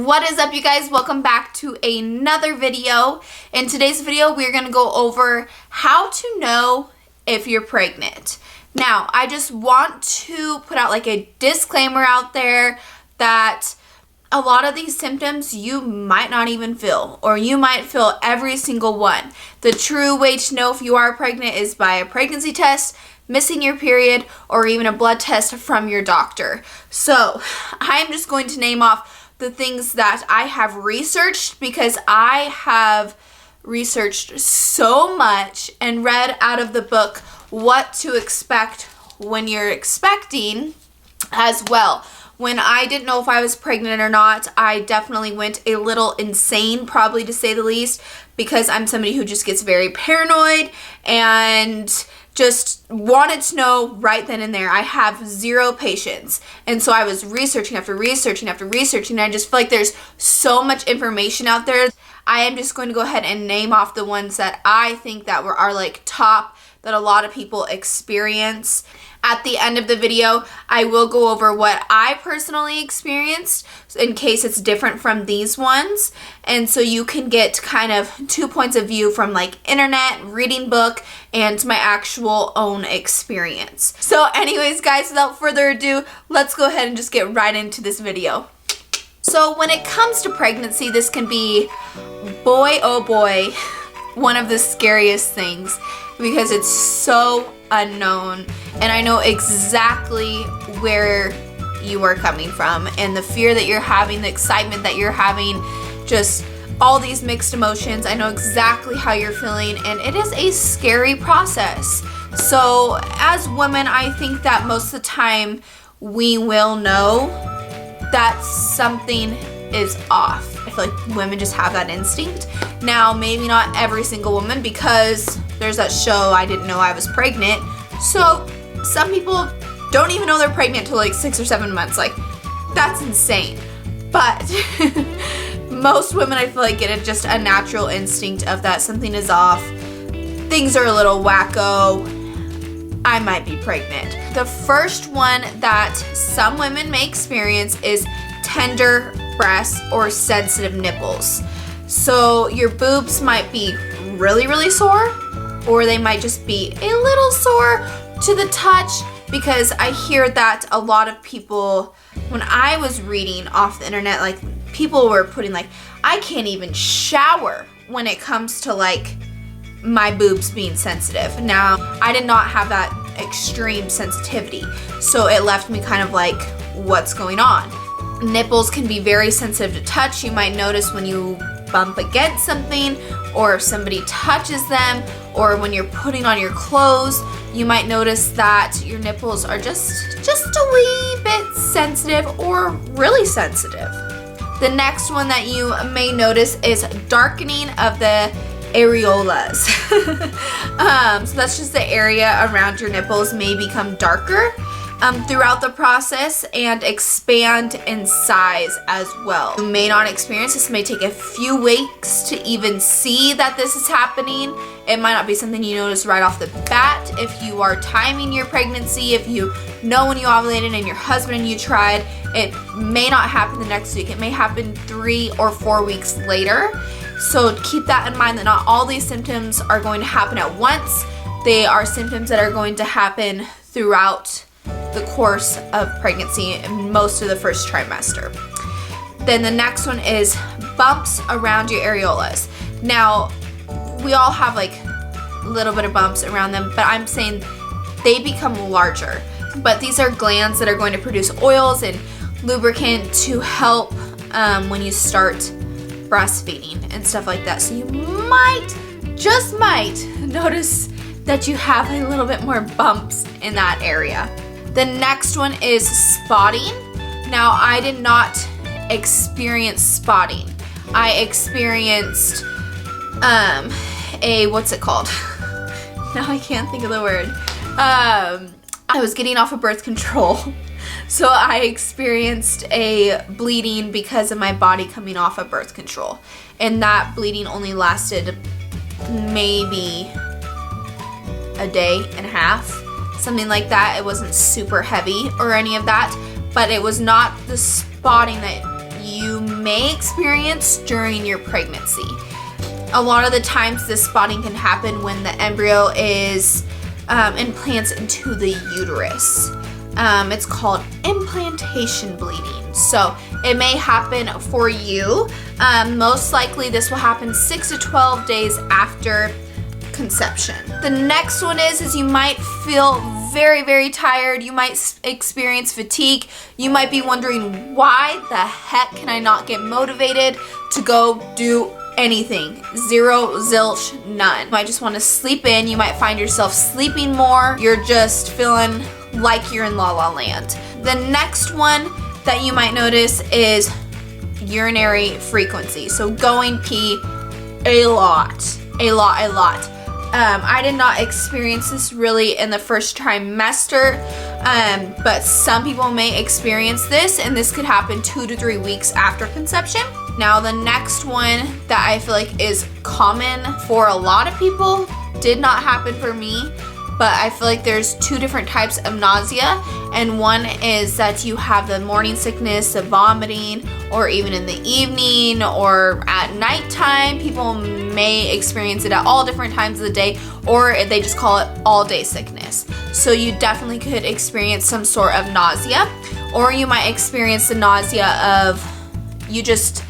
What is up, you guys? Welcome back to another video. In today's video, we're going to go over how to know if you're pregnant. Now, I just want to put out like a disclaimer out there that a lot of these symptoms you might not even feel, or you might feel every single one. The true way to know if you are pregnant is by a pregnancy test, missing your period, or even a blood test from your doctor. So, I'm just going to name off the things that I have researched, because I have researched so much and read out of the book What to Expect When You're Expecting as well. When I didn't know if I was pregnant or not, I definitely went a little insane, probably to say the least, because I'm somebody who just gets very paranoid and just wanted to know right then and there. I have zero patience. And so I was researching after researching after researching, and I just feel like there's so much information out there. I am just going to go ahead and name off the ones that I think that are like top, that a lot of people experience. At the end of the video, I will go over what I personally experienced in case it's different from these ones. And so you can get kind of 2 points of view from like internet, reading book, and my actual own experience. So anyways, guys, without further ado, let's go ahead and just get right into this video. So when it comes to pregnancy, this can be, boy oh boy, one of the scariest things, because it's so unknown, and I know exactly where you are coming from, and the fear that you're having, the excitement that you're having, just all these mixed emotions. I know exactly how you're feeling, and it is a scary process. So as women, I think that most of the time we will know that something is off. I feel like women just have that instinct. Now, maybe not every single woman, because there's that show, I Didn't Know I Was Pregnant. So some people don't even know they're pregnant until like 6 or 7 months. Like, that's insane. But most women, I feel like, get just a natural instinct of that something is off. Things are a little wacko. I might be pregnant. The first one that some women may experience is tender breasts or sensitive nipples. So your boobs might be really, really sore, or they might just be a little sore to the touch, because I hear that a lot of people, when I was reading off the internet, like people were putting like, I can't even shower when it comes to like my boobs being sensitive. Now, I did not have that extreme sensitivity, so it left me kind of like, what's going on? Nipples can be very sensitive to touch. You might notice when you bump against something, or if somebody touches them, or when you're putting on your clothes, you might notice that your nipples are just a wee bit sensitive, or really sensitive. The next one that you may notice is darkening of the areolas. So that's just the area around your nipples may become darker throughout the process and expand in size as well. You may not experience this. It may take a few weeks to even see that this is happening. It might not be something you notice right off the bat. If you are timing your pregnancy, if you know when you ovulated and your husband and you tried, it may not happen the next week. It may happen 3 or 4 weeks later. So keep that in mind, that not all these symptoms are going to happen at once. They are symptoms that are going to happen throughout the course of pregnancy and most of the first trimester. Then the next one is bumps around your areolas. Now, we all have like a little bit of bumps around them, but I'm saying they become larger. But these are glands that are going to produce oils and lubricant to help when you start breastfeeding and stuff like that. So you might, just might, notice that you have a little bit more bumps in that area. The next one is spotting. Now, I did not experience spotting. I experienced what's it called? Now I can't think of the word. I was getting off of birth control. So I experienced a bleeding because of my body coming off of birth control. And that bleeding only lasted maybe a day and a half, something like that. It wasn't super heavy or any of that, but it was not the spotting that you may experience during your pregnancy. A lot of the times this spotting can happen when the embryo is implants into the uterus. It's called implantation bleeding. So it may happen for you. Most likely this will happen 6 to 12 days after conception. The next one is you might feel very, very tired. You might experience fatigue. You might be wondering, why the heck can I not get motivated to go do anything? Zero, zilch, none. You might just want to sleep in. You might find yourself sleeping more. You're just feeling like you're in La La Land. The next one that you might notice is urinary frequency. So going pee a lot. I did not experience this really in the first trimester, but some people may experience this, and this could happen 2 to 3 weeks after conception. Now the next one that I feel like is common for a lot of people, did not happen for me, but I feel like there's 2 different types of nausea, and one is that you have the morning sickness, the vomiting, or even in the evening or at nighttime. People may experience it at all different times of the day, or they just call it all day sickness. So you definitely could experience some sort of nausea, or you might experience the nausea of you just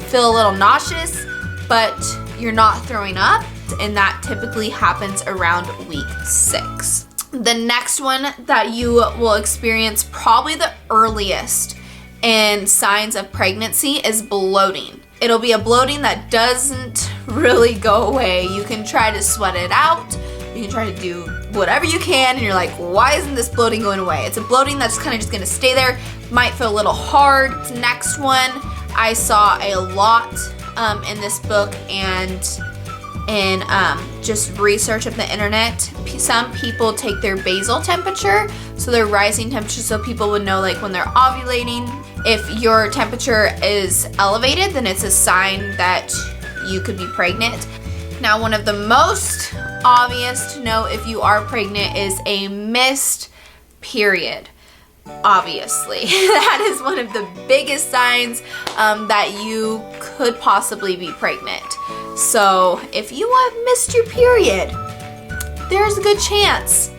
feel a little nauseous, but you're not throwing up, and that typically happens around week 6. The next one that you will experience, probably the earliest in signs of pregnancy, is bloating. It'll be a bloating that doesn't really go away. You can try to sweat it out, you can try to do whatever you can, and you're like, why isn't this bloating going away? It's a bloating that's kind of just gonna stay there, might feel a little hard. Next one I saw a lot in this book and in just research of the internet. Some people take their basal temperature, so their rising temperature, so people would know like when they're ovulating. If your temperature is elevated, then it's a sign that you could be pregnant. Now, one of the most obvious to know if you are pregnant is a missed period. Obviously, that is one of the biggest signs that you could possibly be pregnant. So if you have missed your period, there's a good chance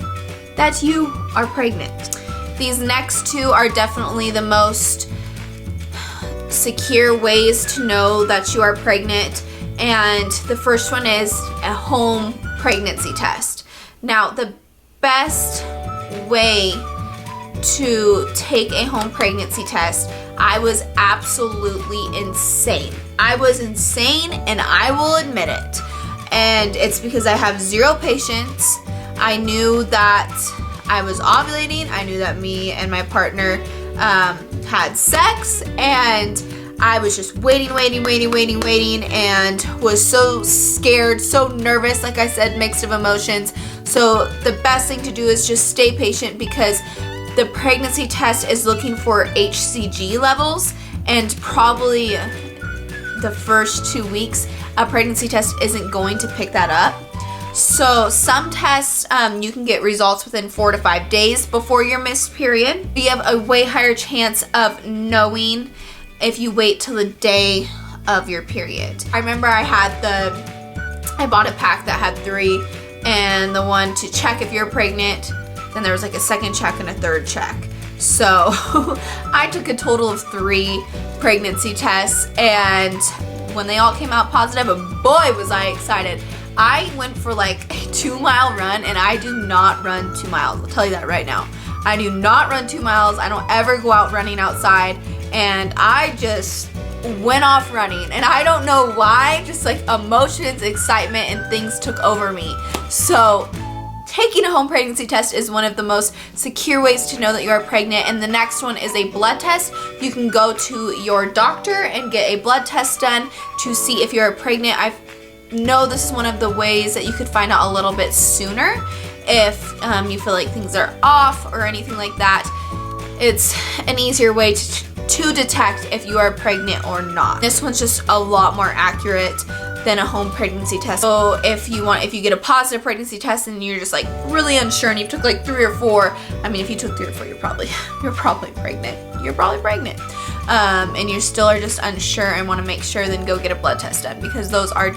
that you are pregnant. These next 2 are definitely the most secure ways to know that you are pregnant, and the first one is a home pregnancy test. Now, the best way to take a home pregnancy test, I was absolutely insane. I was insane, and I will admit it. And it's because I have 0 patience. I knew that I was ovulating. I knew that me and my partner had sex, and I was just waiting, and was so scared, so nervous, like I said, mixed of emotions. So the best thing to do is just stay patient, because the pregnancy test is looking for HCG levels, and probably the first 2 weeks, a pregnancy test isn't going to pick that up. So some tests, you can get results within 4 to 5 days before your missed period. You have a way higher chance of knowing if you wait till the day of your period. I remember I bought a pack that had 3, and the one to check if you're pregnant, then there was like a second check and a third check. So I took a total of 3 pregnancy tests, and when they all came out positive, boy was I excited. I went for like a 2-mile run, and I do not run 2 miles. I'll tell you that right now. I do not run 2 miles. I don't ever go out running outside, and I just went off running, and I don't know why, just like emotions, excitement, and things took over me. So taking a home pregnancy test is one of the most secure ways to know that you are pregnant. And the next one is a blood test. You can go to your doctor and get a blood test done to see if you're pregnant. I know this is one of the ways that you could find out a little bit sooner if you feel like things are off or anything like that. It's an easier way to detect if you are pregnant or not. This one's just a lot more accurate than a home pregnancy test. So if you get a positive pregnancy test and you're just like really unsure, and you took like 3 or 4, I mean, if you took 3 or 4, you're probably pregnant. You're probably pregnant. and you still are just unsure and want to make sure, then go get a blood test done, because those are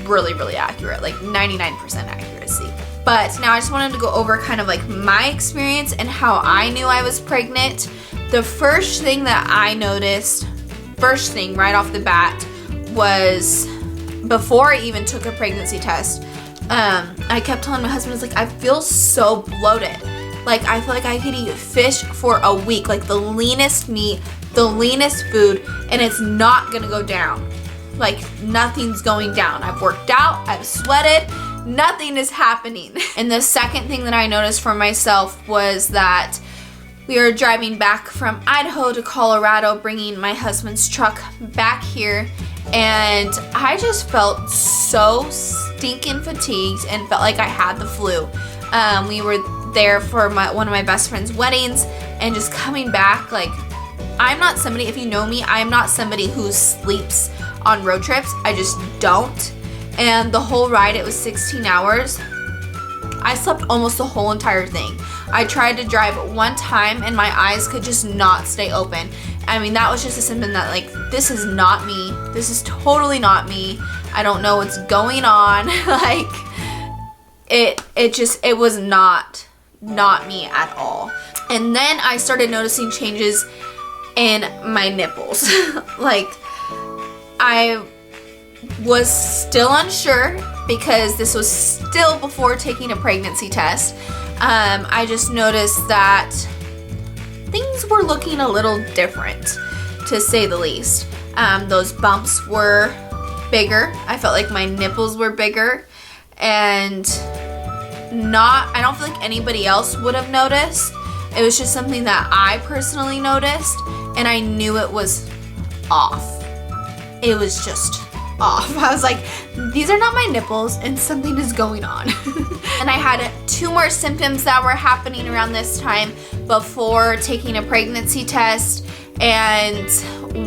really, really accurate, like 99% accuracy. But now I just wanted to go over kind of like my experience and how I knew I was pregnant. The first thing that I noticed, first thing right off the bat, was before I even took a pregnancy test, I kept telling my husband, I was like, I feel so bloated. Like, I feel like I could eat fish for a week, like the leanest meat, the leanest food, and it's not gonna go down. Like, nothing's going down. I've worked out, I've sweated, nothing is happening. And the second thing that I noticed for myself was that we were driving back from Idaho to Colorado, bringing my husband's truck back here, and I just felt so stinking fatigued and felt like I had the flu. We were there for one of my best friend's weddings, and just coming back, like, I'm not somebody, if you know me, I'm not somebody who sleeps on road trips. I just don't. And the whole ride, it was 16 hours. I slept almost the whole entire thing. I tried to drive one time and my eyes could just not stay open. I mean, that was just a symptom that, like, this is not me. This is totally not me. I don't know what's going on. Like, it was not me at all. And then I started noticing changes in my nipples. Like, I was still unsure because this was still before taking a pregnancy test. I just noticed that things were looking a little different, to say the least. Those bumps were bigger. I felt like my nipples were bigger, and I don't feel like anybody else would have noticed. It was just something that I personally noticed, and I knew it was off. It was just off. I was like, these are not my nipples and something is going on. And I had 2 more symptoms that were happening around this time before taking a pregnancy test, and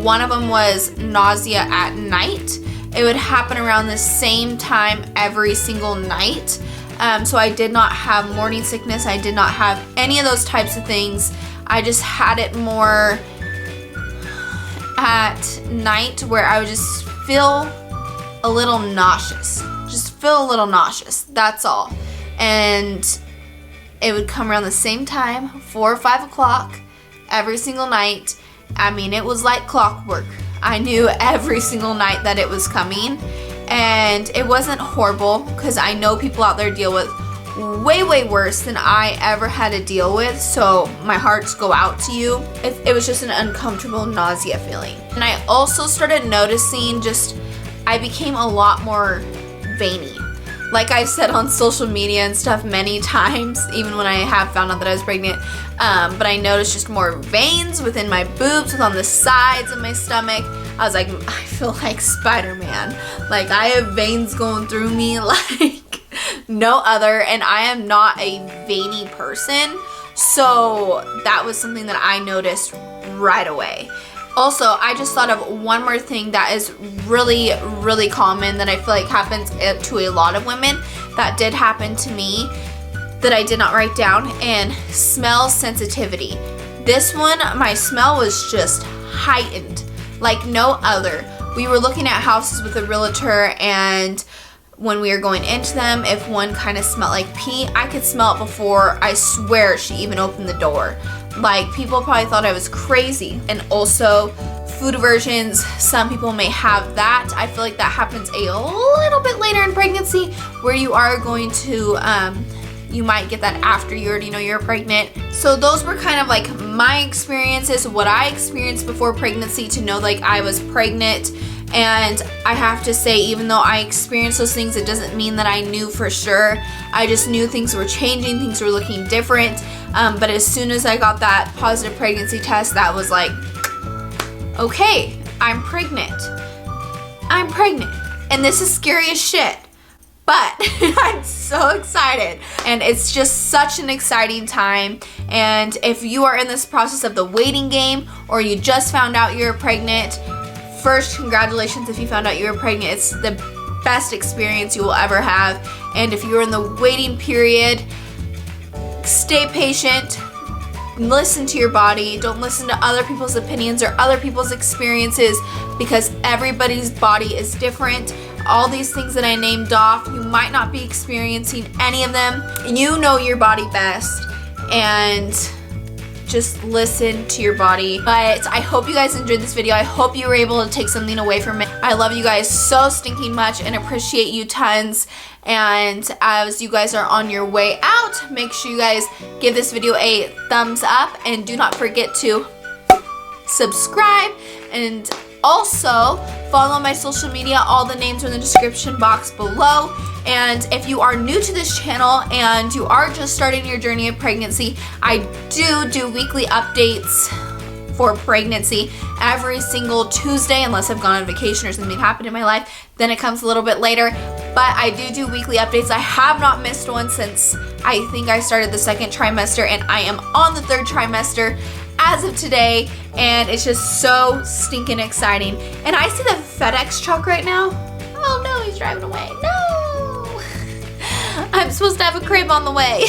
one of them was nausea at night. It would happen around the same time every single night. So I did not have morning sickness. I did not have any of those types of things. I just had it more at night, where I would just feel a little nauseous. That's all. And it would come around the same time, 4 or 5 o'clock every single night. I mean, it was like clockwork. I knew every single night that it was coming. And it wasn't horrible, because I know people out there deal with way, way worse than I ever had to deal with, so my hearts go out to you. It was just an uncomfortable nausea feeling. And I also started noticing I became a lot more veiny. Like I've said on social media and stuff many times, even when I have found out that I was pregnant, but I noticed just more veins within my boobs, on the sides of my stomach. I was like, I feel like Spider-Man. Like, I have veins going through me like no other, and I am not a veiny person, so that was something that I noticed right away. Also, I just thought of one more thing that is really, really common that I feel like happens to a lot of women, that did happen to me, that I did not write down, and smell sensitivity. This one, my smell was just heightened like no other. We were looking at houses with a realtor, and when we were going into them, if one kind of smelled like pee, I could smell it before, I swear, she even opened the door. Like, people probably thought I was crazy. And also, food aversions, some people may have that. I feel like that happens a little bit later in pregnancy, where you are going to, you might get that after you already know you're pregnant. So those were kind of like my experiences, what I experienced before pregnancy to know like I was pregnant. And I have to say, even though I experienced those things, it doesn't mean that I knew for sure. I just knew things were changing, things were looking different. But as soon as I got that positive pregnancy test, that was like, okay, I'm pregnant. And this is scary as shit. But I'm so excited, and it's just such an exciting time. And if you are in this process of the waiting game, or you just found out you're pregnant, first, congratulations if you found out you were pregnant. It's the best experience you will ever have. And if you're in the waiting period, stay patient, listen to your body. Don't listen to other people's opinions or other people's experiences, because everybody's body is different. All these things that I named off, you might not be experiencing any of them. You know your body best, and just listen to your body. But I hope you guys enjoyed this video. I hope you were able to take something away from it. I love you guys so stinking much and appreciate you tons. And as you guys are on your way out, make sure you guys give this video a thumbs up, and do not forget to subscribe, and also follow my social media. All the names are in the description box below. And if you are new to this channel and you are just starting your journey of pregnancy, I do weekly updates for pregnancy every single Tuesday, unless I've gone on vacation or something happened in my life, then it comes a little bit later. But I do weekly updates. I have not missed one since I think I started the 2nd trimester, and I am on the 3rd trimester as of today, and it's just so stinking exciting. And I see the FedEx truck right now. Oh no, he's driving away. No! I'm supposed to have a crib on the way.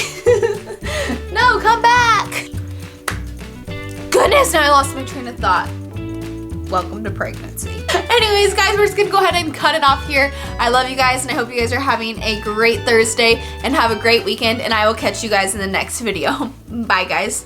No, come back! Goodness, now I lost my train of thought. Welcome to pregnancy. Anyways, guys, we're just gonna go ahead and cut it off here. I love you guys, and I hope you guys are having a great Thursday and have a great weekend, and I will catch you guys in the next video. Bye, guys.